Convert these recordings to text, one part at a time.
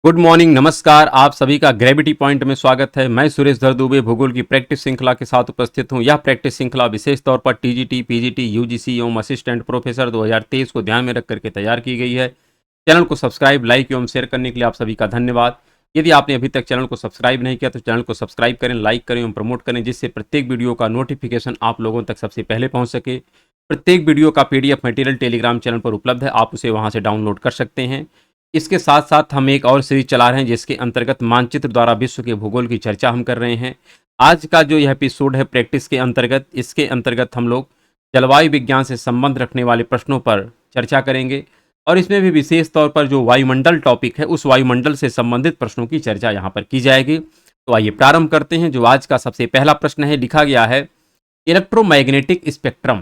Good morning, नमस्कार। आप सभी का ग्रेविटी पॉइंट में स्वागत है। मैं सुरेश धर दुबे भूगोल की प्रैक्टिस श्रृंखला के साथ उपस्थित हूं। यह प्रैक्टिस श्रृंखला विशेष तौर पर टीजीटी, पीजीटी, यूजीसी एवं असिस्टेंट प्रोफेसर 2023 को ध्यान में रख करके तैयार की गई है। चैनल को सब्सक्राइब, लाइक एवं शेयर करने के लिए आप सभी का धन्यवाद। यदि आपने अभी तक चैनल को सब्सक्राइब नहीं किया तो चैनल को सब्सक्राइब करें, लाइक करें एवं प्रमोट करें, जिससे प्रत्येक वीडियो का नोटिफिकेशन आप लोगों तक सबसे पहले पहुंच सके। प्रत्येक वीडियो का पीडीएफ मटेरियल टेलीग्राम चैनल पर उपलब्ध है, आप उसे वहां से डाउनलोड कर सकते हैं। इसके साथ साथ हम एक और सीरीज चला रहे हैं जिसके अंतर्गत मानचित्र द्वारा विश्व के भूगोल की चर्चा हम कर रहे हैं। आज का जो यह एपिसोड है प्रैक्टिस के अंतर्गत, इसके अंतर्गत हम लोग जलवायु विज्ञान से संबंध रखने वाले प्रश्नों पर चर्चा करेंगे और इसमें भी विशेष तौर पर जो वायुमंडल टॉपिक है उस वायुमंडल से संबंधित प्रश्नों की चर्चा यहाँ पर की जाएगी। तो आइए प्रारंभ करते हैं। जो आज का सबसे पहला प्रश्न है, लिखा गया है, इलेक्ट्रोमैग्नेटिक स्पेक्ट्रम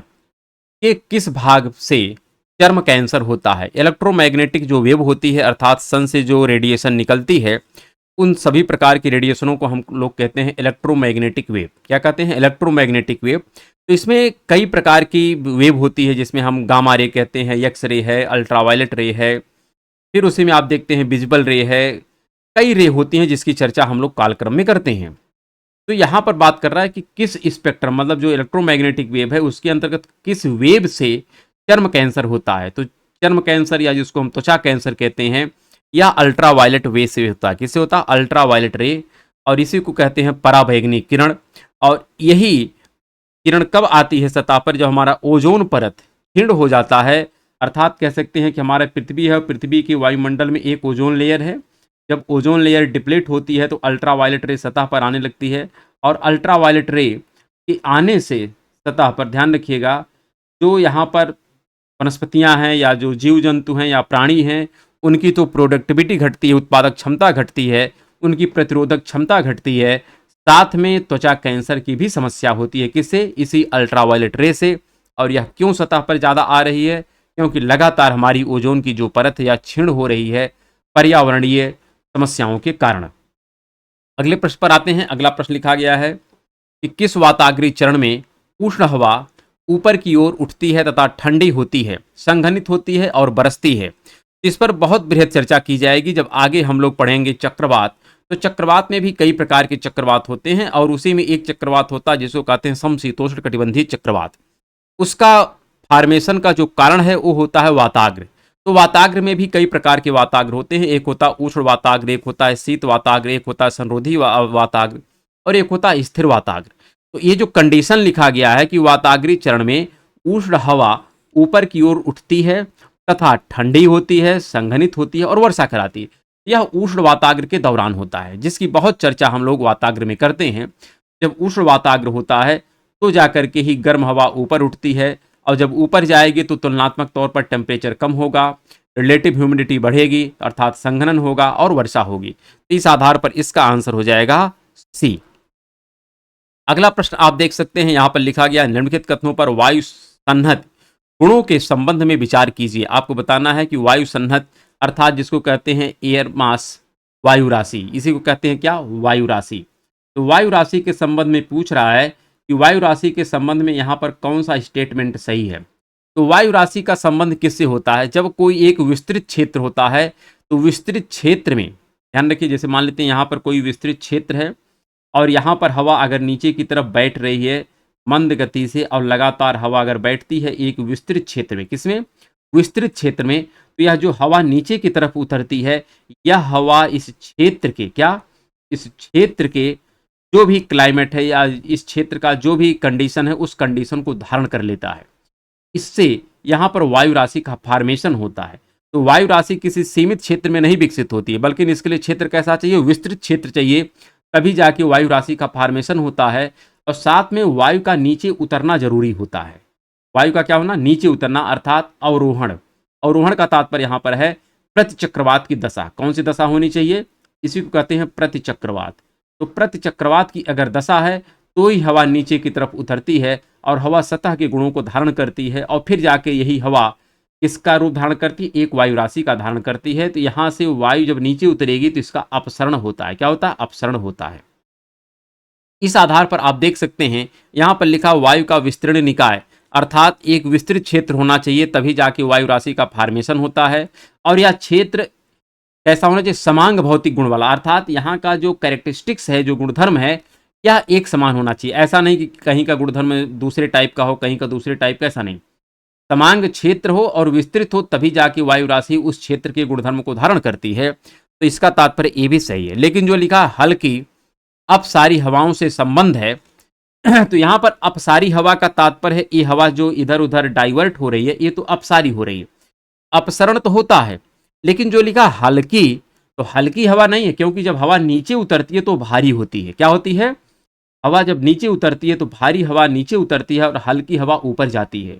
के किस भाग से चर्म कैंसर होता है। इलेक्ट्रोमैग्नेटिक जो वेव होती है, अर्थात सन से जो रेडिएशन निकलती है, उन सभी प्रकार की रेडिएशनों को हम लोग कहते हैं इलेक्ट्रोमैग्नेटिक वेव। क्या कहते हैं? Electromagnetic wave. तो इसमें कई प्रकार की वेव होती है, जिसमें हम गामा रे कहते हैं, एक्स रे है, अल्ट्रावायलेट रे है, फिर उसी में आप देखते हैं विजिबल रे है, कई रे होती हैं जिसकी चर्चा हम लोग कालक्रम में करते हैं। तो यहाँ पर बात कर रहा है कि किस स्पेक्ट्रम, मतलब जो इलेक्ट्रोमैग्नेटिक वेव है उसके अंतर्गत किस वेव से चर्म कैंसर होता है। तो चर्म कैंसर या जिसको हम त्वचा कैंसर कहते हैं, या अल्ट्रावायलेट वे से होता है। किससे होता है? अल्ट्रावायलेट रे। और इसी को कहते हैं पराबैंगनी किरण। और यही किरण कब आती है सतह पर? जब हमारा ओजोन परत क्षीण हो जाता है। अर्थात कह सकते हैं कि हमारा पृथ्वी है, पृथ्वी के वायुमंडल में एक ओजोन लेयर है। जब ओजोन लेयर डिप्लीट होती है तो अल्ट्रावायलेट रे सतह पर आने लगती है। और अल्ट्रावायलेट रे के आने से सतह पर, ध्यान रखिएगा, जो यहाँ पर वनस्पतियां हैं या जो जीव जंतु हैं या प्राणी हैं, उनकी तो प्रोडक्टिविटी घटती है, उत्पादक क्षमता घटती है, उनकी प्रतिरोधक क्षमता घटती है, साथ में त्वचा कैंसर की भी समस्या होती है। किससे? इसी अल्ट्रावायलेट रे से। और यह क्यों सतह पर ज़्यादा आ रही है? क्योंकि लगातार हमारी ओजोन की जो परत या क्षीण हो रही है पर्यावरणीय समस्याओं के कारण। अगले प्रश्न पर आते हैं। अगला प्रश्न लिखा गया है कि किस वाताग्रीय चरण में उष्ण हवा ऊपर की ओर उठती है तथा ठंडी होती है, संघनित होती है और बरसती है। इस पर बहुत बृहद चर्चा की जाएगी जब आगे हम लोग पढ़ेंगे चक्रवात। तो चक्रवात में भी कई प्रकार के चक्रवात होते हैं और उसी में एक चक्रवात होता है जिसको कहते हैं समशीतोष्ण कटिबंधीय चक्रवात। उसका फॉर्मेशन का जो कारण है वो होता है वाताग्र। तो वाताग्र में भी कई प्रकार के वाताग्र होते हैं। एक होता है उष्ण वाताग्र, एक होता है शीत वाताग्र, एक होता है संरोधी वाताग्र और एक होता है स्थिर वाताग्र। तो ये जो कंडीशन लिखा गया है कि वाताग्रीय चरण में उष्ण हवा ऊपर की ओर उठती है तथा ठंडी होती है, संघनित होती है और वर्षा कराती है, यह उष्ण वाताग्र के दौरान होता है, जिसकी बहुत चर्चा हम लोग वाताग्र में करते हैं। जब उष्ण वाताग्र होता है तो जाकर के ही गर्म हवा ऊपर उठती है, और जब ऊपर जाएगी तो तुलनात्मक तौर पर टेम्परेचर कम होगा, रिलेटिव ह्यूमिडिटी बढ़ेगी, अर्थात संघनन होगा और वर्षा होगी। इस आधार पर इसका आंसर हो जाएगा सी। अगला प्रश्न आप देख सकते हैं, यहां पर लिखा गया, निम्नलिखित कथनों पर वायु सन्नत गुणों के संबंध में विचार कीजिए। आपको बताना है कि वायु सन्नत अर्थात जिसको कहते हैं एयर मास, वायु राशि, इसी को कहते हैं क्या? वायु राशि। तो वायु राशि के संबंध में पूछ रहा है कि वायु राशि के संबंध में यहाँ पर कौन सा स्टेटमेंट सही है। तो वायु राशि का संबंध किससे होता है? जब कोई एक विस्तृत क्षेत्र होता है तो विस्तृत क्षेत्र में, ध्यान रखिए, जैसे मान लेते हैं यहाँ पर कोई विस्तृत क्षेत्र है और यहाँ पर हवा अगर नीचे की तरफ बैठ रही है मंद गति से, और लगातार हवा अगर बैठती है एक विस्तृत क्षेत्र में, किसमें? विस्तृत क्षेत्र में, तो यह जो हवा नीचे की तरफ उतरती है, यह हवा इस क्षेत्र के, क्या? इस क्षेत्र के जो भी क्लाइमेट है या इस क्षेत्र का जो भी कंडीशन है उस कंडीशन को धारण कर लेता है। इससे यहाँ पर वायु राशि का फॉर्मेशन होता है। तो वायु राशि किसी सीमित क्षेत्र में नहीं विकसित होती है, बल्कि इसके लिए क्षेत्र कैसा चाहिए? विस्तृत क्षेत्र चाहिए, तभी जाके वायु राशि का फॉर्मेशन होता है। और साथ में वायु का नीचे उतरना जरूरी होता है। वायु का क्या होना? नीचे उतरना, अर्थात अवरोहण। अवरोहण का तात्पर्य यहाँ पर है प्रतिचक्रवात की दशा। कौन सी दशा होनी चाहिए? इसी को कहते हैं प्रतिचक्रवात। तो प्रतिचक्रवात की अगर दशा है तो ही हवा नीचे की तरफ उतरती है और हवा सतह के गुणों को धारण करती है, और फिर जाके यही हवा किसका रूप धारण करती है? एक वायु राशि का धारण करती है। तो यहाँ से वायु जब नीचे उतरेगी तो इसका अपसरण होता है। क्या होता है? अपसरण होता है। इस आधार पर आप देख सकते हैं यहाँ पर लिखा वायु का विस्तीर्ण निकाय, अर्थात एक विस्तृत क्षेत्र होना चाहिए, तभी जाके वायु राशि का फॉर्मेशन होता है। और यह क्षेत्र कैसा होना चाहिए, समांग भौतिक गुण वाला, अर्थात यहाँ का जो कैरेक्टरिस्टिक्स है, जो गुणधर्म है, यह एक समान होना चाहिए। ऐसा नहीं कि कहीं का गुणधर्म दूसरे टाइप का हो, कहीं का दूसरे टाइप का, ऐसा नहीं। समांग क्षेत्र हो और विस्तृत हो, तभी जाके वायु राशि उस क्षेत्र के गुणधर्म को धारण करती है। तो इसका तात्पर्य ये भी सही है। लेकिन जो लिखा हल्की अपसारी हवाओं से संबंध है, तो यहाँ पर अपसारी हवा का तात्पर्य है ये हवा जो इधर उधर डाइवर्ट हो रही है, ये तो अपसारी हो रही है। अपसरण तो होता है, लेकिन जो लिखा हल्की, तो हल्की हवा नहीं है, क्योंकि जब हवा नीचे उतरती है तो भारी होती है। क्या होती है, हवा जब नीचे उतरती है तो भारी हवा नीचे उतरती है और हल्की हवा ऊपर जाती है।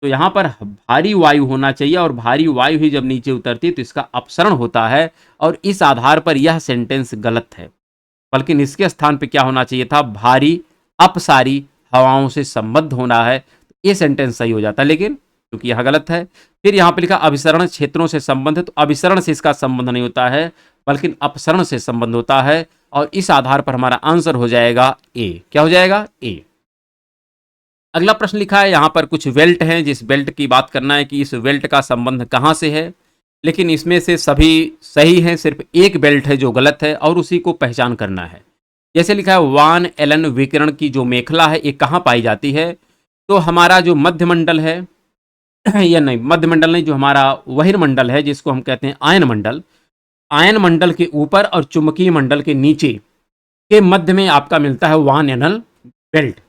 तो यहाँ पर भारी वायु होना चाहिए, और भारी वायु ही जब नीचे उतरती है तो इसका अपसरण होता है, और इस आधार पर यह सेंटेंस गलत है। बल्कि इसके स्थान पे क्या होना चाहिए था, भारी अपसारी हवाओं से संबद्ध होना है, ये सेंटेंस सही हो जाता है, लेकिन क्योंकि यह गलत है। फिर यहाँ पे लिखा अभिसरण क्षेत्रों से संबंध है, तो अभिसरण से इसका संबंध नहीं होता है, बल्कि अपसरण से संबंध होता है, और इस आधार पर हमारा आंसर हो जाएगा ए। क्या हो जाएगा, ए। अगला प्रश्न लिखा है, यहाँ पर कुछ बेल्ट हैं, जिस बेल्ट की बात करना है कि इस बेल्ट का संबंध कहाँ से है, लेकिन इसमें से सभी सही हैं, सिर्फ एक बेल्ट है जो गलत है, और उसी को पहचान करना है। जैसे लिखा है वान एलन विकिरण की जो मेखला है ये कहाँ पाई जाती है, तो हमारा जो मध्यमंडल है या नहीं, मध्यमंडल नहीं, जो हमारा बहिर्मंडल है जिसको हम कहते हैं आयन मंडल, आयन मंडल के ऊपर और चुंबकीय मंडल के नीचे के मध्य में आपका मिलता है वान एलन बेल्ट।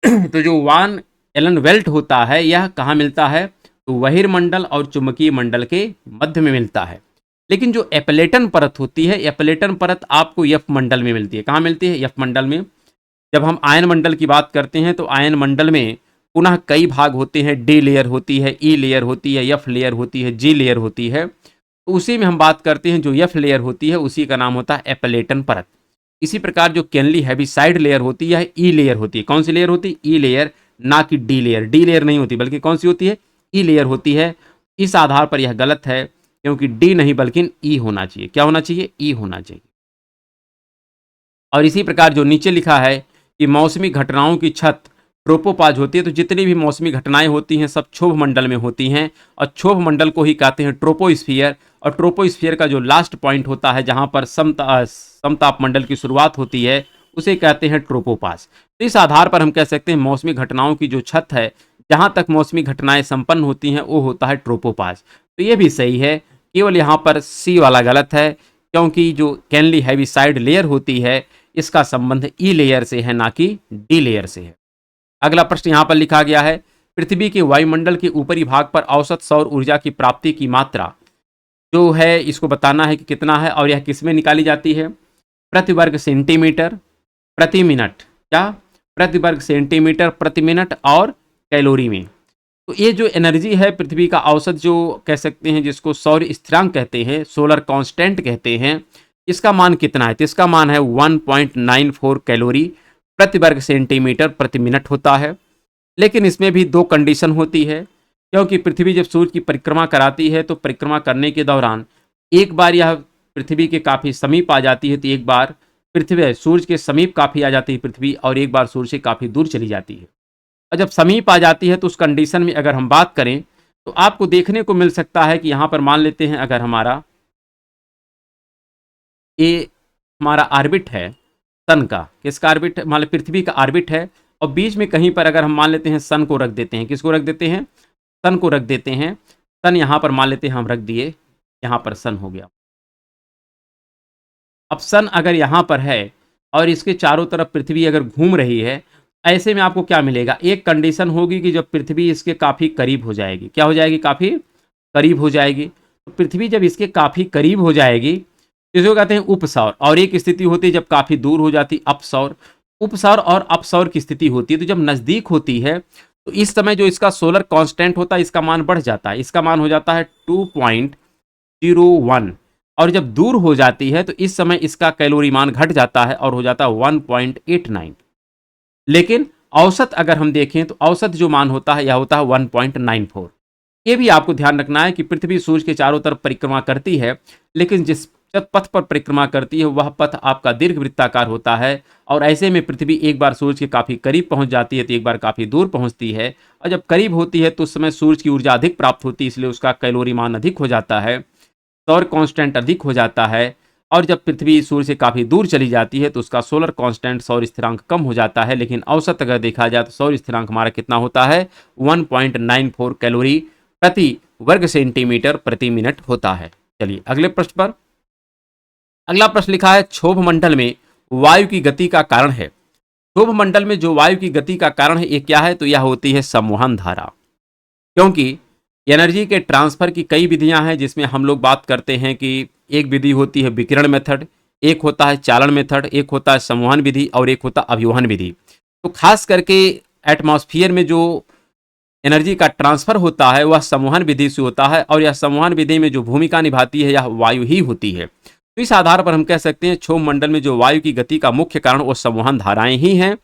तो जो वान एलन बेल्ट होता है यह कहाँ मिलता है, तो बहिर्मंडल और चुंबकीय मंडल के मध्य में मिलता है। लेकिन जो एपलेटन परत होती है, एपलेटन परत आपको यफ मंडल में मिलती है। कहाँ मिलती है, यफ मंडल में। जब हम आयन मंडल की बात करते हैं तो आयन मंडल में पुनः कई भाग होते हैं, डी लेयर होती है, ई लेयर होती है, एफ लेयर होती है, जी लेयर होती है। तो उसी में हम बात करते हैं, जो एफ लेयर होती है उसी का नाम होता है एपलेटन परत। इसी प्रकार जो कैनली हैवीसाइड लेयर होती है ई लेयर होती है। कौन सी लेयर होती है, ई लेयर, ना कि डी लेयर। डी लेयर नहीं होती, बल्कि कौन सी होती है, ई लेयर होती है। इस आधार पर यह गलत है, क्योंकि डी नहीं बल्कि ई होना चाहिए। क्या होना चाहिए, ई होना चाहिए। और इसी प्रकार जो नीचे लिखा है कि मौसमी घटनाओं की छत ट्रोपोपाज होती है, तो जितनी भी मौसमी घटनाएं होती हैं सब क्षोभ मंडल में होती हैं, और क्षोभ मंडल को ही कहते हैं ट्रोपोस्फियर। और ट्रोपोस्फियर का जो लास्ट पॉइंट होता है जहां पर समताप मंडल की शुरुआत होती है उसे कहते हैं ट्रोपोपाज। तो इस आधार पर हम कह सकते हैं मौसमी घटनाओं की जो छत है जहां तक मौसमी घटनाएं संपन्न होती हैं वो होता है ट्रोपोपाज। तो ये भी सही है, केवल यहाँ पर सी वाला गलत है, क्योंकि जो कैनली हैवीसाइड लेयर होती है इसका संबंध ई लेयर से है, ना कि डी लेयर से है। अगला प्रश्न यहाँ पर लिखा गया है, पृथ्वी के वायुमंडल के ऊपरी भाग पर औसत सौर ऊर्जा की प्राप्ति की मात्रा जो है इसको बताना है कि कितना है, और यह किसमें निकाली जाती है, प्रति वर्ग सेंटीमीटर प्रति मिनट, क्या, प्रति वर्ग सेंटीमीटर प्रति मिनट, और कैलोरी में। तो ये जो एनर्जी है पृथ्वी का औसत जो कह सकते हैं, जिसको सौर स्थिरांक कहते हैं, सोलर कांस्टेंट कहते हैं, इसका मान कितना है, तो इसका मान है 1.94 कैलोरी प्रति वर्ग सेंटीमीटर प्रति मिनट होता है। लेकिन इसमें भी दो कंडीशन होती है, क्योंकि पृथ्वी जब सूर्य की परिक्रमा कराती है तो परिक्रमा करने के दौरान एक बार यह पृथ्वी के काफ़ी समीप आ जाती है, तो एक बार पृथ्वी सूर्य के समीप काफ़ी आ जाती है पृथ्वी, और एक बार सूर्य से काफ़ी दूर चली जाती है। और जब समीप आ जाती है तो उस कंडीशन में अगर हम बात करें तो आपको देखने को मिल सकता है कि यहाँ पर मान लेते हैं अगर हमारा ये हमारा आर्बिट है सन का, किसका आर्बिट, मान पृथ्वी का आर्बिट है, और बीच में कहीं पर अगर हम मान लेते हैं सन को रख देते हैं, किसको रख देते हैं, सन को रख देते हैं। सन यहाँ पर मान लेते हैं हम रख दिए, यहाँ पर सन हो गया। अब सन अगर यहाँ पर है और इसके चारों तरफ पृथ्वी अगर घूम रही है, ऐसे में आपको क्या मिलेगा, एक कंडीशन होगी कि जब पृथ्वी इसके काफ़ी करीब हो जाएगी, क्या हो जाएगी, काफ़ी करीब हो जाएगी। तो पृथ्वी जब इसके काफ़ी करीब हो जाएगी इसको कहते हैं उपसौर, और एक स्थिति होती है जब काफ़ी दूर हो जाती अपसौर। उपसौर और अपसौर की स्थिति होती है, तो जब नज़दीक होती है तो इस समय जो इसका सोलर कांस्टेंट होता है इसका मान बढ़ जाता है, इसका मान हो जाता है 2.01, और जब दूर हो जाती है तो इस समय इसका कैलोरी मान घट जाता है और हो जाता है 1.89। लेकिन औसत अगर हम देखें तो औसत जो मान होता है यह होता है 1.94। ये भी आपको ध्यान रखना है कि पृथ्वी सूर्य के चारों तरफ परिक्रमा करती है, लेकिन जिस पथ पर परिक्रमा करती है वह पथ आपका दीर्घवृत्ताकार होता है, और ऐसे में पृथ्वी एक बार सूर्य के काफ़ी करीब पहुंच जाती है तो एक बार काफ़ी दूर पहुंचती है, और जब करीब होती है तो उस समय सूर्य की ऊर्जा अधिक प्राप्त होती है, इसलिए उसका कैलोरी मान अधिक हो जाता है। सौर कांस्टेंट अधिक हो जाता है, और जब पृथ्वी सूर्य से काफ़ी दूर चली जाती है तो उसका सोलर कांस्टेंट सौर स्थिरांक कम हो जाता है। लेकिन औसत अगर देखा जाए तो सौर स्थिरांक हमारा कितना होता है, 1.94 कैलोरी प्रति वर्ग सेंटीमीटर प्रति मिनट होता है। चलिए अगले प्रश्न पर। अगला प्रश्न लिखा है, क्षोभ मंडल में वायु की गति का कारण है। क्षोभ मंडल में जो वायु की गति का कारण है ये क्या है, तो यह होती है संवहन धारा। क्योंकि एनर्जी के ट्रांसफर की कई विधियां हैं, जिसमें हम लोग बात करते हैं कि एक विधि होती है विकिरण मेथड, एक होता है चालन मेथड, एक होता है संवहन विधि और एक होता है अभिवहन विधि। तो खास करके एटमॉस्फेयर में जो एनर्जी का ट्रांसफर होता है वह संवहन विधि से होता है, और यह संवहन विधि में जो भूमिका निभाती है यह वायु ही होती है। तो इस आधार पर हम कह सकते हैं क्षोभ मंडल में जो वायु की गति का मुख्य कारण वो संवहन धाराएं ही हैं,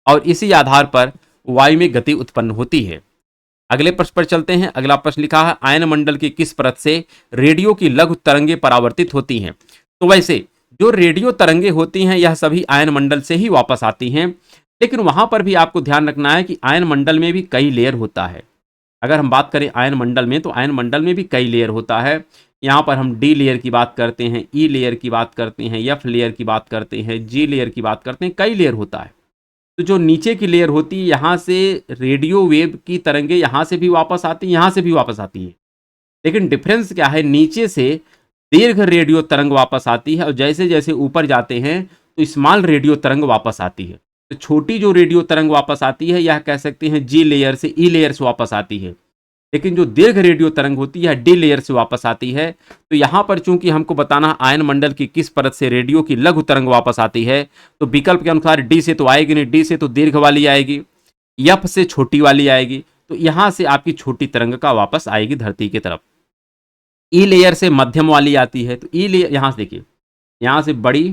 और इसी आधार पर वायु में गति उत्पन्न होती है। अगले प्रश्न पर चलते हैं। अगला प्रश्न लिखा है, आयन मंडल की किस परत से रेडियो की लघु तरंगे परावर्तित होती हैं। तो वैसे जो रेडियो तरंगे होती हैं यह सभी आयन मंडल से ही वापस आती हैं, लेकिन वहां पर भी आपको ध्यान रखना है कि आयन मंडल में भी कई लेयर होता है। अगर हम बात करें आयन मंडल में, तो आयन मंडल में भी कई लेयर होता है। यहाँ पर हम डी लेयर की बात करते हैं, ई लेयर की बात करते हैं, एफ लेयर की बात करते हैं, जी लेयर की बात करते हैं, कई लेयर होता है। तो जो नीचे की लेयर होती है यहाँ से रेडियो वेव की तरंगे यहाँ से भी वापस आती हैं, यहाँ से भी वापस आती हैं। लेकिन डिफरेंस क्या है, नीचे से दीर्घ रेडियो तरंग वापस आती है, और जैसे जैसे ऊपर जाते हैं तो स्मॉल रेडियो तरंग वापस आती है। तो छोटी जो रेडियो तरंग वापस आती है यह कह सकते हैं जी लेयर से, ई लेयर से वापस आती है। लेकिन जो दीर्घ रेडियो तरंग होती है डी लेयर से वापस आती है। तो यहाँ पर चूंकि हमको बताना आयन मंडल की किस परत से रेडियो की लघु तरंग वापस आती है, तो विकल्प के अनुसार डी से तो आएगी नहीं, डी से तो दीर्घ वाली आएगी, एफ से छोटी वाली आएगी। तो यहाँ से आपकी छोटी तरंग का वापस आएगी धरती की तरफ। ई लेयर से मध्यम वाली आती है, तो ई लेयर यहाँ से देखिए, यहाँ से बड़ी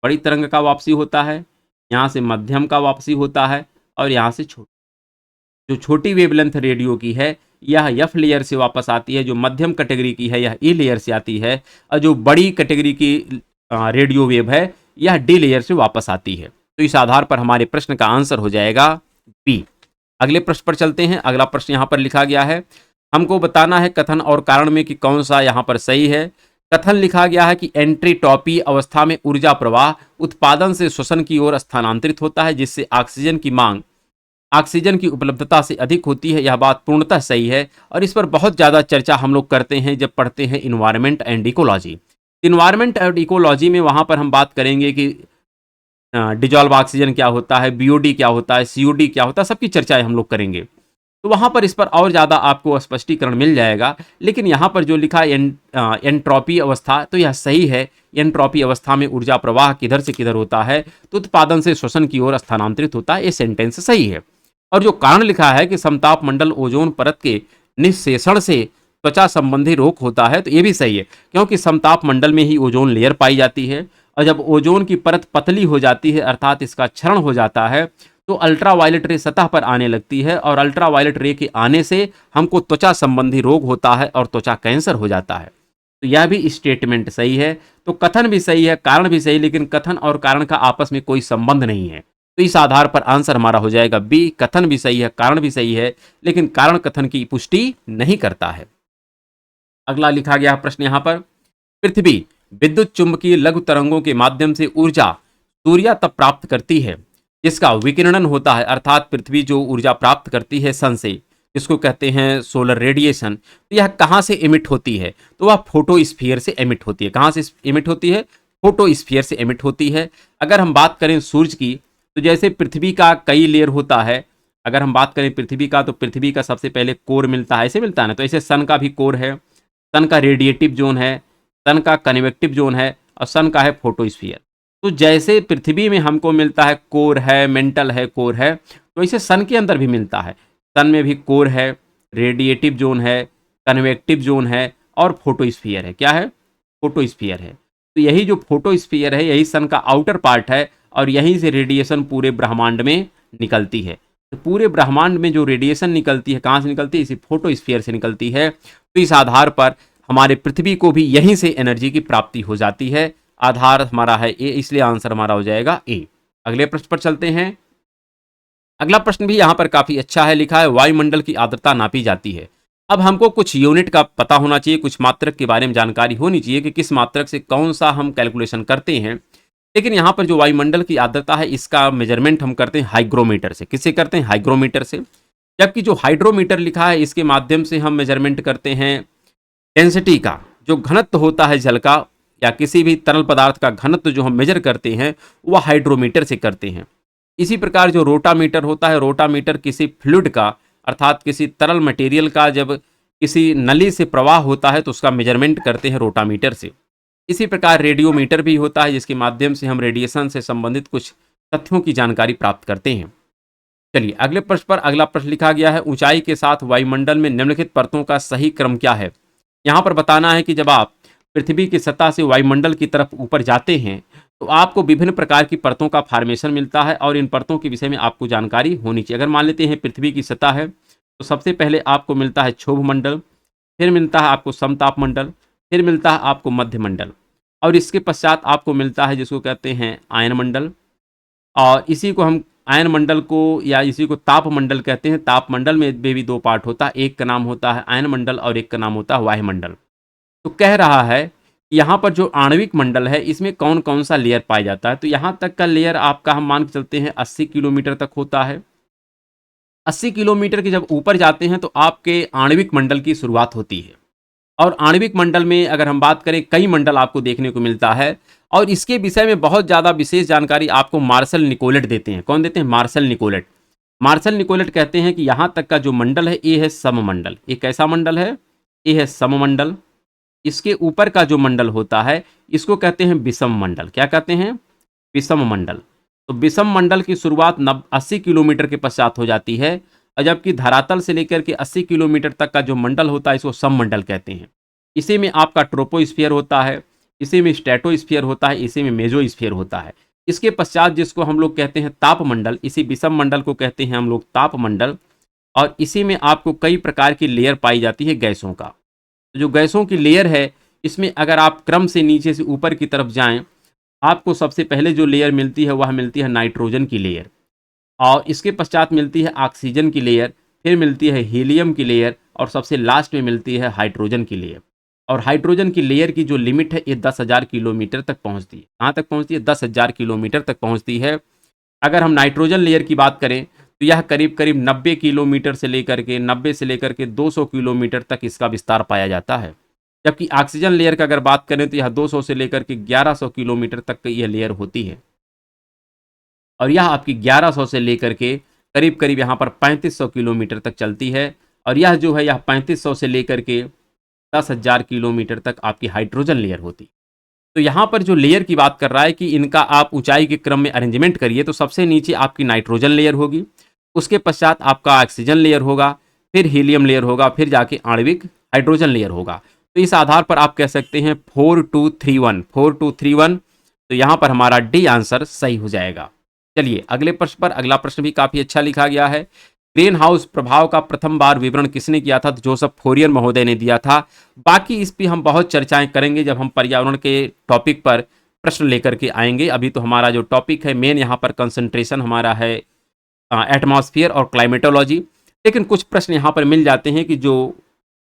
बड़ी तरंग का वापसी होता है, यहाँ से मध्यम का वापसी होता है, और यहाँ से छोटी। जो छोटी वेवलेंथ रेडियो की है यह एफ लेयर से वापस आती है, जो मध्यम कैटेगरी की है यह ई लेयर से आती है, और जो बड़ी कैटेगरी की रेडियो वेव है यह डी लेयर से वापस आती है। तो इस आधार पर हमारे प्रश्न का आंसर हो जाएगा बी। अगले प्रश्न पर चलते हैं। अगला प्रश्न यहाँ पर लिखा गया है, हमको बताना है कथन और कारण में कि कौन सा यहाँ पर सही है। कथन लिखा गया है कि एंट्रोपी अवस्था में ऊर्जा प्रवाह उत्पादन से श्वसन की ओर स्थानांतरित होता है, जिससे ऑक्सीजन की मांग ऑक्सीजन की उपलब्धता से अधिक होती है। यह बात पूर्णतः सही है, और इस पर बहुत ज़्यादा चर्चा हम लोग करते हैं जब पढ़ते हैं environment and ecology. Environment and ecology में वहाँ पर हम बात करेंगे कि डिजॉल्व ऑक्सीजन क्या होता है, बीओडी क्या होता है, सीओडी क्या होता है, सबकी चर्चाएं हम लोग करेंगे। तो वहाँ पर इस पर और ज़्यादा आपको स्पष्टीकरण मिल जाएगा। लेकिन यहाँ पर जो लिखा है एंट्रोपी अवस्था, तो यह सही है। एंट्रोपी अवस्था में ऊर्जा प्रवाह किधर से किधर होता है, तो उत्पादन से श्वसन की ओर स्थानांतरित होता है। ये सेंटेंस सही है। और जो कारण लिखा है कि समताप मंडल ओजोन परत के निःशेषण से त्वचा संबंधी रोग होता है, तो ये भी सही है, क्योंकि समताप मंडल में ही ओजोन लेयर पाई जाती है, और जब ओजोन की परत पतली हो जाती है अर्थात इसका क्षरण हो जाता है, तो अल्ट्रावायलेट रे सतह पर आने लगती है, और अल्ट्रावायलेट रे के आने से हमको त्वचा संबंधी रोग होता है और त्वचा कैंसर हो जाता है। तो यह भी स्टेटमेंट सही है। तो कथन भी सही है, कारण भी सही, लेकिन कथन और कारण का आपस में कोई संबंध नहीं है। तो इस आधार पर आंसर हमारा हो जाएगा बी। कथन भी सही है, कारण भी सही है, लेकिन कारण कथन की पुष्टि नहीं करता है। अगला लिखा गया प्रश्न यहाँ पर, पृथ्वी विद्युत चुंबकीय लघु तरंगों के माध्यम से ऊर्जा सूर्य तब प्राप्त करती है जिसका विकिरणन होता है, अर्थात पृथ्वी जो ऊर्जा प्राप्त करती है सन से, जिसको कहते हैं सोलर रेडिएशन, तो यह कहाँ से एमिट होती है, तो वह फोटोस्फीयर से एमिट होती है। कहाँ से एमिट होती है, फोटोस्फीयर से एमिट होती है। अगर हम बात करें सूरज की, तो जैसे पृथ्वी का कई लेयर होता है, अगर हम बात करें पृथ्वी का, तो पृथ्वी का सबसे पहले कोर मिलता है, ऐसे मिलता है ना, तो ऐसे सन का भी कोर है, सन का रेडिएटिव जोन है, सन का कन्वेक्टिव जोन है, और सन का है फोटोस्फीयर। तो जैसे पृथ्वी में हमको मिलता है कोर है, मेंटल है, कोर है, तो इसे सन के अंदर भी मिलता है। सन में भी कोर है, रेडिएटिव जोन है, कन्वेक्टिव जोन है, और फोटोस्फीयर है। क्या है, फोटोस्फीयर है। तो यही जो फोटोस्फीयर है यही सन का आउटर पार्ट है, और यहीं से रेडिएशन पूरे ब्रह्मांड में निकलती है। तो पूरे ब्रह्मांड में जो रेडिएशन निकलती है कहाँ से निकलती है, इसी फोटोस्फीयर से निकलती है। तो इस आधार पर हमारे पृथ्वी को भी यहीं से एनर्जी की प्राप्ति हो जाती है। आधार हमारा है ए, इसलिए आंसर हमारा हो जाएगा ए। अगले प्रश्न पर चलते हैं। अगला प्रश्न भी यहाँ पर काफी अच्छा है, लिखा है वायुमंडल की आर्द्रता नापी जाती है। अब हमको कुछ यूनिट का पता होना चाहिए, कुछ मात्रक के बारे में जानकारी होनी चाहिए कि किस मात्रक से कौन सा हम कैलकुलेशन करते हैं। लेकिन यहाँ पर जो वायुमंडल की आर्द्रता है इसका मेजरमेंट हम करते हैं हाइग्रोमीटर से। किससे करते हैं? हाइग्रोमीटर से। जबकि जो हाइड्रोमीटर लिखा है इसके माध्यम से हम मेजरमेंट करते हैं डेंसिटी का, जो घनत्व होता है जल का या किसी भी तरल पदार्थ का घनत्व जो हम मेजर करते हैं वह हाइड्रोमीटर से करते हैं। इसी प्रकार जो रोटामीटर होता है, रोटामीटर किसी फ्लूइड का अर्थात किसी तरल मटेरियल का जब किसी नली से प्रवाह होता है तो उसका मेजरमेंट करते हैं रोटामीटर से। इसी प्रकार रेडियोमीटर भी होता है जिसके माध्यम से हम रेडिएशन से संबंधित कुछ तथ्यों की जानकारी प्राप्त करते हैं। चलिए अगले प्रश्न पर अगला प्रश्न लिखा गया है, ऊंचाई के साथ वायुमंडल में निम्नलिखित परतों का सही क्रम क्या है? यहाँ पर बताना है कि जब आप पृथ्वी की सतह से वायुमंडल की तरफ ऊपर जाते हैं तो आपको विभिन्न प्रकार की परतों का फॉर्मेशन मिलता है और इन परतों के विषय में आपको जानकारी होनी चाहिए। अगर मान लेते हैं पृथ्वी की सतह है तो सबसे पहले आपको मिलता है क्षोभ मंडल, फिर मिलता है आपको समताप मंडल, फिर मिलता है आपको मध्य मंडल और इसके पश्चात आपको मिलता है जिसको कहते हैं आयन मंडल। और इसी को हम आयन मंडल को या इसी को ताप मंडल कहते हैं। ताप मंडल में भी दो पार्ट होता है, एक का नाम होता है आयन मंडल और एक का नाम होता है वायुमंडल। तो कह रहा है यहाँ पर जो आणविक मंडल है इसमें कौन कौन सा लेयर पाया जाता है। तो यहाँ तक का लेयर आपका हम मान के चलते हैं 80 किलोमीटर तक होता है। 80 किलोमीटर के जब ऊपर जाते हैं तो आपके आणविक मंडल की शुरुआत होती है। और आणविक मंडल में अगर हम बात करें कई मंडल आपको देखने को मिलता है और इसके विषय में बहुत ज़्यादा विशेष जानकारी आपको मार्शल निकोलेट देते हैं। कौन देते हैं? Martial Nicolet. मार्शल निकोलेट कहते हैं कि यहाँ तक का जो मंडल है ये है सममंडल। ये कैसा मंडल है? ये है सममंडल। इसके ऊपर का जो मंडल होता है इसको कहते हैं विषम मंडल। क्या कहते हैं? विषम मंडल। तो विषम मंडल की शुरुआत 80 किलोमीटर के पश्चात हो जाती है और जबकि धरातल से लेकर के 80 किलोमीटर तक का जो मंडल होता है इसको सममंडल कहते हैं। इसी में आपका ट्रोपोस्फीयर होता है, इसी में स्ट्रेटोस्फीयर होता है, इसी में मेसोस्फीयर होता है। इसके पश्चात जिसको हम लोग कहते हैं तापमंडल, इसी विषम मंडल को कहते हैं हम लोग तापमंडल और इसी में आपको कई प्रकार की लेयर पाई जाती है गैसों का। तो जो गैसों की लेयर है इसमें अगर आप क्रम से नीचे से ऊपर की तरफ जाएं आपको सबसे पहले जो लेयर मिलती है वह मिलती है नाइट्रोजन की लेयर और इसके पश्चात मिलती है ऑक्सीजन की लेयर, फिर मिलती है हीलियम की लेयर और सबसे लास्ट में मिलती है हाइड्रोजन की लेयर। और हाइड्रोजन की लेयर की जो लिमिट है ये 10,000 किलोमीटर तक पहुंचती है। कहाँ तक पहुंचती है? 10,000 किलोमीटर तक पहुंचती है। अगर हम नाइट्रोजन लेयर की बात करें तो यह करीब करीब 90 किलोमीटर से लेकर के 90 से लेकर के 200 किलोमीटर तक इसका विस्तार पाया जाता है। जबकि ऑक्सीजन लेयर का अगर बात करें तो यह 200 से लेकर के 1100 किलोमीटर तक की यह लेयर होती है और यह आपकी 1100 से लेकर के करीब करीब यहाँ पर 3500 किलोमीटर तक चलती है और यह जो है यह 3500 से लेकर के 10,000 किलोमीटर तक आपकी हाइड्रोजन लेयर होती। तो यहाँ पर जो लेयर की बात कर रहा है कि इनका आप ऊंचाई के क्रम में अरेंजमेंट करिए तो सबसे नीचे आपकी नाइट्रोजन लेयर होगी, उसके पश्चात आपका ऑक्सीजन लेयर होगा, फिर हीलियम लेयर होगा, फिर जाके आणविक हाइड्रोजन लेयर होगा। तो इस आधार पर आप कह सकते हैं 4231 तो यहाँ पर हमारा डी आंसर सही हो जाएगा। चलिए अगले प्रश्न पर। अगला प्रश्न भी काफी अच्छा लिखा गया है। ग्रीन हाउस प्रभाव का प्रथम बार विवरण किसने किया था? तो जोसेफ फोरियर महोदय ने दिया था। बाकी इस पर हम बहुत चर्चाएं करेंगे जब हम पर्यावरण के टॉपिक पर प्रश्न लेकर के आएंगे। अभी तो हमारा जो टॉपिक है मेन यहाँ पर कंसंट्रेशन हमारा है एटमॉस्फेयर और क्लाइमेटोलॉजी। लेकिन कुछ प्रश्न यहाँ पर मिल जाते हैं कि जो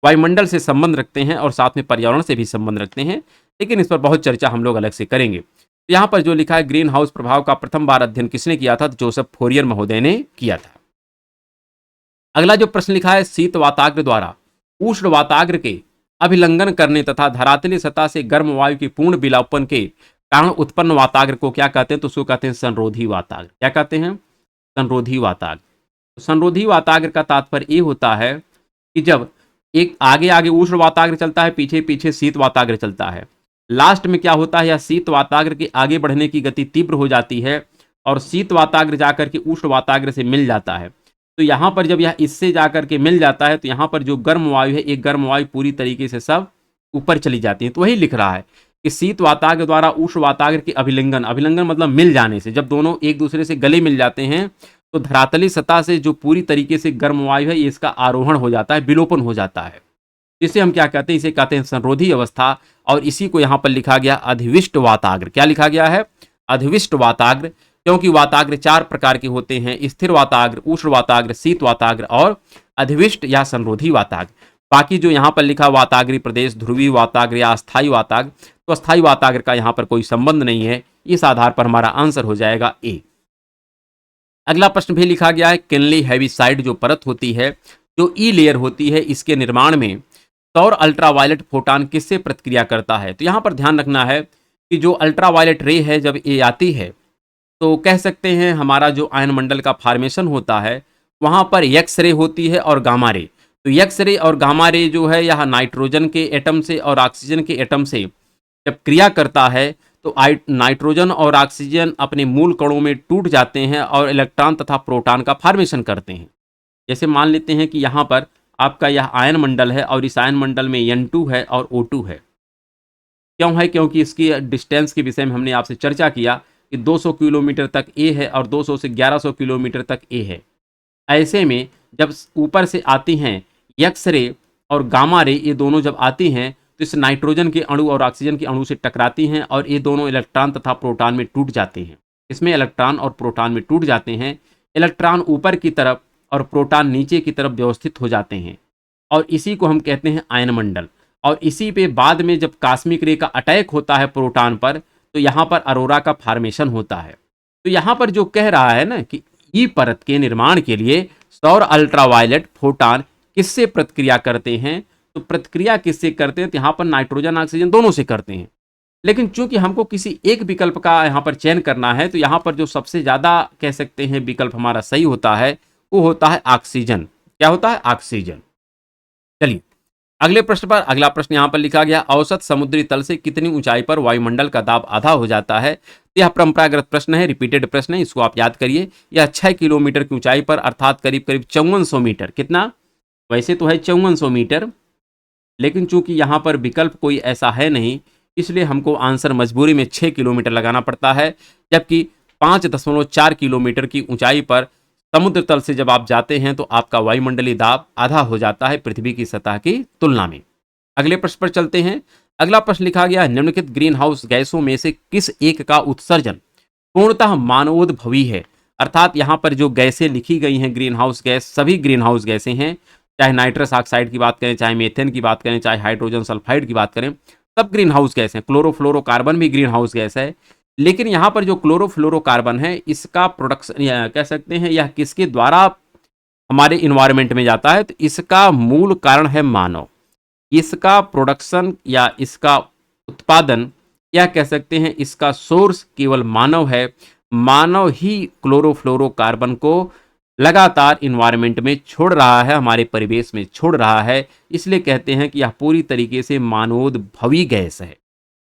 वायुमंडल से संबंध रखते हैं और साथ में पर्यावरण से भी संबंध रखते हैं, लेकिन इस पर बहुत चर्चा हम लोग अलग से करेंगे। तो यहाँ पर जो लिखा है ग्रीन हाउस प्रभाव का प्रथम बार अध्ययन किसने किया था? तो जोसेफ फोरियर महोदय ने किया था। अगला जो प्रश्न लिखा है शीत वाताग्र द्वारा उष्ण वाताग्र के अभिलंघन करने तथा धरातलीय सतह से गर्म वायु के पूर्ण विलोपन के कारण उत्पन्न वाताग्र को क्या कहते हैं? तो उसको कहते हैं संरोधी वाताग्र। क्या कहते हैं? संरोधी वाताग्र। तो संरोधी वाताग्र का तात्पर्य ये होता है कि जब एक आगे आगे उष्ण वाताग्र चलता है, पीछे पीछे शीत वाताग्र चलता है, लास्ट में क्या होता है, यह शीत वाताग्र के आगे बढ़ने की गति तीव्र हो जाती है और शीत वाताग्र जाकर के उष्ण वाताग्र से मिल जाता है। तो यहाँ पर जब यह इससे जाकर के मिल जाता है तो यहाँ पर जो गर्म वायु है एक गर्म वायु पूरी तरीके से सब ऊपर चली जाती है। तो वही लिख रहा है कि शीत वाताग्र द्वारा उष्ण वाताग्र के अभिलिंगन, अभिलिंगन मतलब मिल जाने से, जब दोनों एक दूसरे से गले मिल जाते हैं तो धरातलीय सतह से जो पूरी तरीके से गर्म वायु है इसका आरोहण हो जाता है, विलोपन हो जाता है। इसे हम क्या कहते हैं? इसे कहते हैं संरोधी अवस्था और इसी को यहाँ पर लिखा गया अधिविष्ट वाताग्र। क्या लिखा गया है? अधिविष्ट वाताग्र। क्योंकि वाताग्र 4 प्रकार के होते हैं, स्थिर वाताग्र, उष्ण वाताग्र, शीत वाताग्र और अधिविष्ट या संरोधी वाताग्र। बाकी जो यहाँ पर लिखा वाताग्री प्रदेश, ध्रुवीय वाताग्र या अस्थायी वाताग्र, तो अस्थायी वाताग्र का यहाँ पर कोई संबंध नहीं है। इस आधार पर हमारा आंसर हो जाएगा ए। अगला प्रश्न भी लिखा गया है, किनली हेविसाइड जो परत होती है, जो ई लेयर होती है, इसके निर्माण में सौर अल्ट्रावायलेट फोटान किससे प्रतिक्रिया करता है? तो यहाँ पर ध्यान रखना है कि जो अल्ट्रावायलेट रे है जब ये आती है तो कह सकते हैं हमारा जो आयन मंडल का फॉर्मेशन होता है वहाँ पर एक्स रे होती है और गामा रे। तो एक्स रे और गामा रे जो है यह नाइट्रोजन के एटम से और ऑक्सीजन के एटम से जब क्रिया करता है तो नाइट्रोजन और ऑक्सीजन अपने मूल कणों में टूट जाते हैं और इलेक्ट्रॉन तथा प्रोटॉन का फॉर्मेशन करते हैं। जैसे मान लेते हैं कि यहाँ पर आपका यह आयन मंडल है और इस आयन मंडल में N2 है और O2 है। क्यों है? क्योंकि इसकी डिस्टेंस के विषय में हमने आपसे चर्चा किया कि 200 किलोमीटर तक ए है और 200 से 1100 किलोमीटर तक ए है। ऐसे में जब ऊपर से आती हैं एक्स रे और गामा रे, ये दोनों जब आती हैं तो इस नाइट्रोजन के अणु और ऑक्सीजन के अणु से टकराती हैं और ये दोनों इलेक्ट्रॉन तथा प्रोटॉन में टूट जाते हैं। इसमें इलेक्ट्रॉन और प्रोटॉन में टूट जाते हैं। इलेक्ट्रॉन ऊपर की तरफ और प्रोटॉन नीचे की तरफ व्यवस्थित हो जाते हैं और इसी को हम कहते हैं आयन मंडल। और इसी पे बाद में जब कॉस्मिक रे का अटैक होता है प्रोटॉन पर तो यहाँ पर अरोरा का फॉर्मेशन होता है। तो यहाँ पर जो कह रहा है ना कि ई परत के निर्माण के लिए सौर अल्ट्रावायलेट फोटान किससे प्रतिक्रिया करते हैं? तो प्रतिक्रिया किससे करते हैं? तो यहाँ पर नाइट्रोजन ऑक्सीजन दोनों से करते हैं। लेकिन चूंकि हमको किसी एक विकल्प का यहाँ पर चयन करना है तो यहाँ पर जो सबसे ज़्यादा कह सकते हैं विकल्प हमारा सही होता है वो होता है ऑक्सीजन। क्या होता है? ऑक्सीजन। चलिए अगले प्रश्न पर, अगला प्रश्न यहाँ पर लिखा गया, औसत समुद्री तल से कितनी ऊंचाई पर वायुमंडल का दाब आधा हो जाता है? यह परंपरागत प्रश्न है, रिपीटेड प्रश्न है, इसको आप याद करिए। यह 6 किलोमीटर की ऊंचाई पर अर्थात करीब करीब 5400 मीटर। कितना? वैसे तो है 5400 मीटर, लेकिन चूंकि यहाँ पर विकल्प कोई ऐसा है नहीं इसलिए हमको आंसर मजबूरी में 6 किलोमीटर लगाना पड़ता है। जबकि 5.4 किलोमीटर की ऊंचाई पर समुद्र तल से जब आप जाते हैं तो आपका वायुमंडलीय दाब आधा हो जाता है पृथ्वी की सतह की तुलना में। अगले प्रश्न पर चलते हैं। अगला प्रश्न लिखा गया, निम्नलिखित ग्रीन हाउस गैसों में से किस एक का उत्सर्जन पूर्णतः मानवोद्भवी है? अर्थात यहाँ पर जो गैसें लिखी गई हैं ग्रीन हाउस गैस, सभी ग्रीन हाउस गैसें हैं, चाहे नाइट्रस ऑक्साइड की बात करें, चाहे मीथेन की बात करें, चाहे हाइड्रोजन सल्फाइड की बात करें, सब ग्रीन हाउस गैस हैं। क्लोरोफ्लोरोकार्बन भी ग्रीन हाउस गैस है। लेकिन यहाँ पर जो क्लोरोफ्लोरोकार्बन है इसका प्रोडक्शन कह सकते हैं यह किसके द्वारा हमारे इन्वायरमेंट में जाता है? तो इसका मूल कारण है मानव। इसका प्रोडक्शन या इसका उत्पादन या कह सकते हैं इसका सोर्स केवल मानव है। मानव ही क्लोरोफ्लोरोकार्बन को लगातार इन्वायरमेंट में छोड़ रहा है, हमारे परिवेश में छोड़ रहा है, इसलिए कहते हैं कि यह पूरी तरीके से मानवोद्भवी गैस है।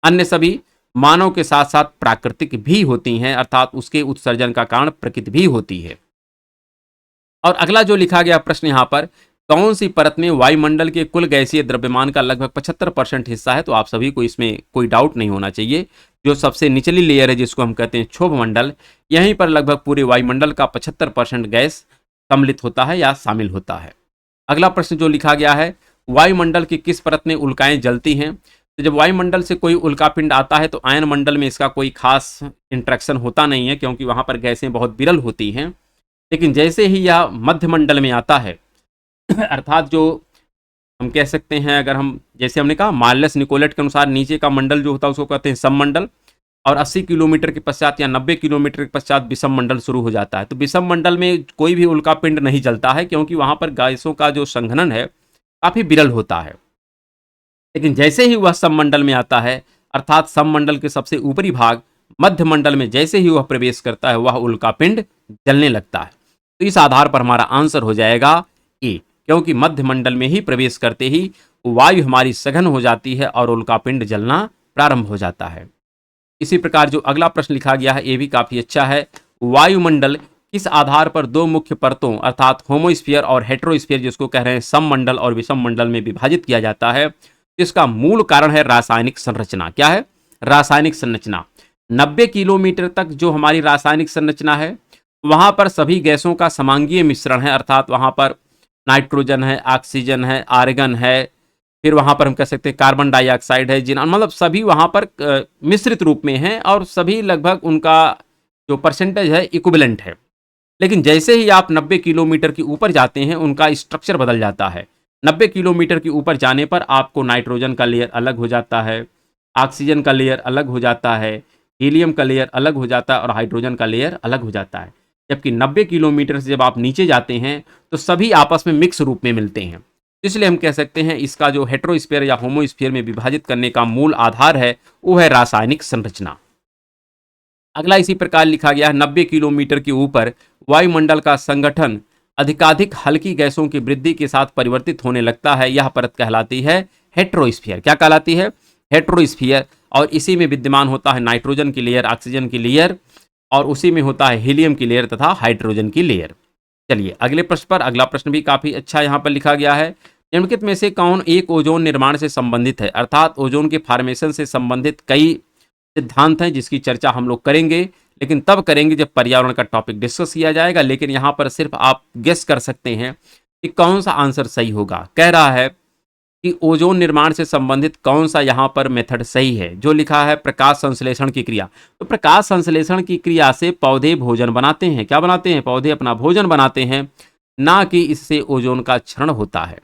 अन्य सभी मानव के साथ साथ प्राकृतिक भी होती हैं, अर्थात उसके उत्सर्जन का कारण प्रकृति भी होती है। और अगला जो लिखा गया प्रश्न यहाँ पर, कौन सी परत में वायुमंडल के कुल गैसीय द्रव्यमान का लगभग 75% हिस्सा है? तो आप सभी को इसमें कोई डाउट नहीं होना चाहिए। जो सबसे निचली लेयर है जिसको हम कहते हैं क्षोभ मंडल, यहीं पर लगभग पूरे वायुमंडल का 75% गैस सम्मिलित होता है या शामिल होता है। अगला प्रश्न जो लिखा गया है, वायुमंडल की किस परत में उल्काएं जलती हैं? तो जब वायुमंडल से कोई उल्कापिंड आता है तो आयन मंडल में इसका कोई खास इंट्रैक्शन होता नहीं है क्योंकि वहाँ पर गैसें बहुत विरल होती हैं। लेकिन जैसे ही यह मध्य मंडल में आता है अर्थात जो हम कह सकते हैं, अगर हम जैसे हमने कहा मार्लस निकोलेट के अनुसार नीचे का मंडल जो होता है उसको कहते हैं सममंडल, और 80 किलोमीटर के पश्चात या 90 किलोमीटर के पश्चात विषम मंडल शुरू हो जाता है। तो विषम मंडल में कोई भी उल्कापिंड नहीं जलता है क्योंकि वहाँ पर गैसों का जो संघनन है काफ़ी विरल होता है। लेकिन जैसे ही वह सममंडल में आता है अर्थात सममंडल के सबसे ऊपरी भाग मध्य मंडल में जैसे ही वह प्रवेश करता है वह उल्कापिंड जलने लगता है। तो इस आधार पर हमारा आंसर हो जाएगा ए, क्योंकि मध्य मंडल में ही प्रवेश करते ही वायु हमारी सघन हो जाती है और उल्कापिंड जलना प्रारंभ हो जाता है। इसी प्रकार जो अगला प्रश्न लिखा गया है ये भी काफी अच्छा है। वायुमंडल किस आधार पर दो मुख्य परतों अर्थात होमोस्फीयर और हेटेरोस्फीयर जिसको कह रहे हैं सममंडल और विषम मंडल में विभाजित किया जाता है? इसका मूल कारण है रासायनिक संरचना। क्या है? रासायनिक संरचना। 90 किलोमीटर तक जो हमारी रासायनिक संरचना है वहां पर सभी गैसों का समांगीय मिश्रण है, अर्थात वहां पर नाइट्रोजन है, ऑक्सीजन है, आर्गन है, फिर वहां पर हम कह सकते हैं कार्बन डाइऑक्साइड है, जिन मतलब सभी वहां पर मिश्रित रूप में हैं और सभी लगभग उनका जो परसेंटेज है इक्विवेलेंट है। लेकिन जैसे ही आप 90 किलोमीटर के ऊपर जाते हैं उनका स्ट्रक्चर बदल जाता है। 90 किलोमीटर के ऊपर जाने पर आपको नाइट्रोजन का लेयर अलग हो जाता है, ऑक्सीजन का लेयर अलग हो जाता है, हीलियम का लेयर अलग हो जाता है और हाइड्रोजन का लेयर अलग हो जाता है। जबकि 90 किलोमीटर से जब आप नीचे जाते हैं तो सभी आपस में मिक्स रूप में मिलते हैं। इसलिए हम कह सकते हैं इसका जो हेटेरोस्फीयर या होमोस्फीयर में विभाजित करने का मूल आधार है वो है रासायनिक संरचना। अगला इसी प्रकार लिखा गया है, 90 किलोमीटर के ऊपर वायुमंडल का संगठन अधिकाधिक हल्की गैसों की वृद्धि के साथ परिवर्तित होने लगता है। यह परत कहलाती है हेटेरोस्फीयर। क्या कहलाती है? हेटेरोस्फीयर। और इसी में विद्यमान होता है नाइट्रोजन की लेयर, ऑक्सीजन की लेयर, और उसी में होता है हीलियम की लेयर तथा हाइड्रोजन की लेयर। चलिए अगले प्रश्न पर। अगला प्रश्न भी काफी अच्छा यहाँ पर लिखा गया है, निम्नलिखित में से कौन एक ओजोन निर्माण से संबंधित है? अर्थात ओजोन के फॉर्मेशन से संबंधित कई सिद्धांत हैं जिसकी चर्चा हम लोग करेंगे, लेकिन तब करेंगे जब पर्यावरण का टॉपिक डिस्कस किया जाएगा। लेकिन यहाँ पर सिर्फ आप गेस कर सकते हैं कि कौन सा आंसर सही होगा। कह रहा है कि ओजोन निर्माण से संबंधित कौन सा यहाँ पर मेथड सही है। जो लिखा है प्रकाश संश्लेषण की क्रिया। तो प्रकाश संश्लेषण की क्रिया से पौधे भोजन बनाते हैं। क्या बनाते हैं? पौधे अपना भोजन बनाते हैं, ना कि इससे ओजोन का क्षरण होता है।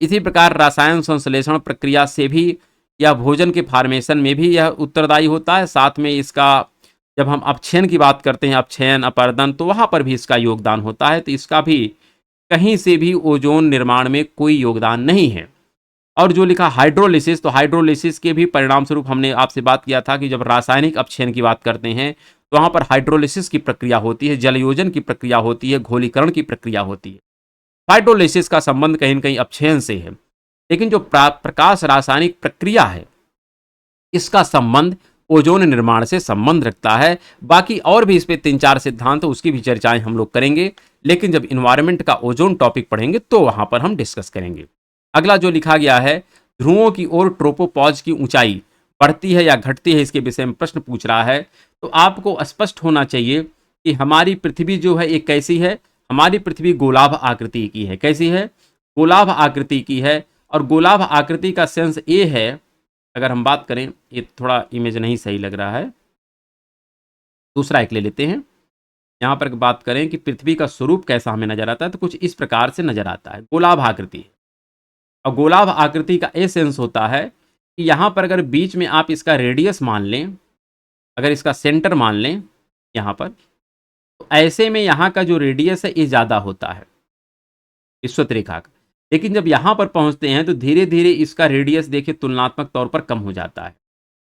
इसी प्रकार रसायन संश्लेषण प्रक्रिया से भी या भोजन के फॉर्मेशन में भी यह उत्तरदायी होता है। साथ में इसका जब हम अपक्षयन की बात करते हैं, अपक्षयन, अपर्दन, तो वहाँ पर भी इसका योगदान होता है। तो इसका भी कहीं से भी ओजोन निर्माण में कोई योगदान नहीं है। और जो लिखा हाइड्रोलिसिस, तो हाइड्रोलिसिस के भी परिणाम स्वरूप हमने आपसे बात किया था कि जब रासायनिक अपक्षयन की बात करते हैं तो वहाँ पर हाइड्रोलिसिस की प्रक्रिया होती है, जलयोजन की प्रक्रिया होती है, घोलीकरण की प्रक्रिया होती है। हाइड्रोलिसिस का संबंध कहीं न कहीं अपक्षयन से है, लेकिन जो प्रकाश रासायनिक प्रक्रिया है इसका संबंध ओजोन निर्माण से संबंध रखता है। बाकी और भी इस पे 3-4 सिद्धांत, उसकी भी चर्चाएं हम लोग करेंगे, लेकिन जब इन्वायरमेंट का ओजोन टॉपिक पढ़ेंगे तो वहां पर हम डिस्कस करेंगे। अगला जो लिखा गया है, ध्रुवों की ओर ट्रोपोपॉज की ऊंचाई बढ़ती है या घटती है, इसके विषय में प्रश्न पूछ रहा है। तो आपको स्पष्ट होना चाहिए कि हमारी पृथ्वी जो है एक कैसी है, हमारी पृथ्वी गोलाभ आकृति की है। कैसी है? गोलाभ आकृति की है। और गोलाभ आकृति का सेंस ये है, अगर हम बात करें, ये थोड़ा इमेज नहीं सही लग रहा है, दूसरा एक ले लेते हैं। यहाँ पर बात करें कि पृथ्वी का स्वरूप कैसा हमें नजर आता है, तो कुछ इस प्रकार से नजर आता है, गोलाभ आकृति है। और गोलाभ आकृति का ये सेंस होता है कि यहाँ पर अगर बीच में आप इसका रेडियस मान लें, अगर इसका सेंटर मान लें यहाँ पर, तो ऐसे में यहाँ का जो रेडियस है ये ज़्यादा होता है विषुवत रेखा का। लेकिन जब यहाँ पर पहुँचते हैं तो धीरे धीरे इसका रेडियस देखिए तुलनात्मक तौर पर कम हो जाता है।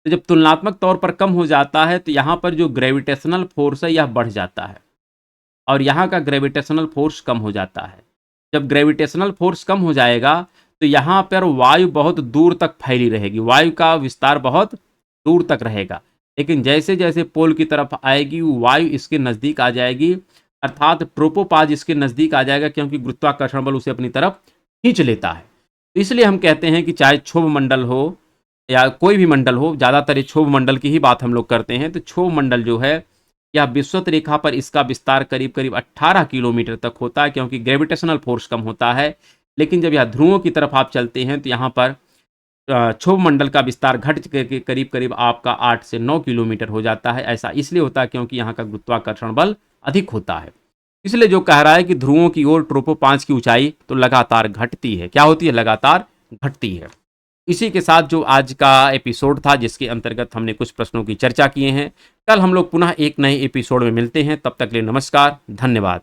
तो जब तुलनात्मक तौर पर कम हो जाता है तो यहाँ पर जो ग्रेविटेशनल फोर्स है यह बढ़ जाता है और यहाँ का ग्रेविटेशनल फोर्स कम हो जाता है। जब ग्रेविटेशनल फोर्स कम हो जाएगा तो यहाँ पर वायु बहुत दूर तक फैली रहेगी, वायु का विस्तार बहुत दूर तक रहेगा। लेकिन जैसे जैसे पोल की तरफ आएगी वायु इसके नज़दीक आ जाएगी, अर्थात ट्रोपोपॉज इसके नज़दीक आ जाएगा, क्योंकि गुरुत्वाकर्षण बल उसे अपनी तरफ खींच लेता है। तो इसलिए हम कहते हैं कि चाहे क्षोभ मंडल हो या कोई भी मंडल हो, ज़्यादातर ये क्षोभ मंडल की ही बात हम लोग करते हैं, तो क्षोभ मंडल जो है या विषुवत रेखा पर इसका विस्तार करीब करीब 18 किलोमीटर तक होता है, क्योंकि ग्रेविटेशनल फोर्स कम होता है। लेकिन जब यह ध्रुवों की तरफ आप चलते हैं तो यहाँ पर क्षोभ मंडल का विस्तार घट के करीब करीब आपका 8 से 9 किलोमीटर हो जाता है। ऐसा इसलिए होता है क्योंकि यहाँ का गुरुत्वाकर्षण बल अधिक होता है। इसलिए जो कह रहा है कि ध्रुवों की ओर ट्रोपोपॉज की ऊंचाई तो लगातार घटती है। क्या होती है? लगातार घटती है। इसी के साथ जो आज का एपिसोड था, जिसके अंतर्गत हमने कुछ प्रश्नों की चर्चा किए हैं, कल हम लोग पुनः एक नए एपिसोड में मिलते हैं। तब तक के लिए नमस्कार, धन्यवाद।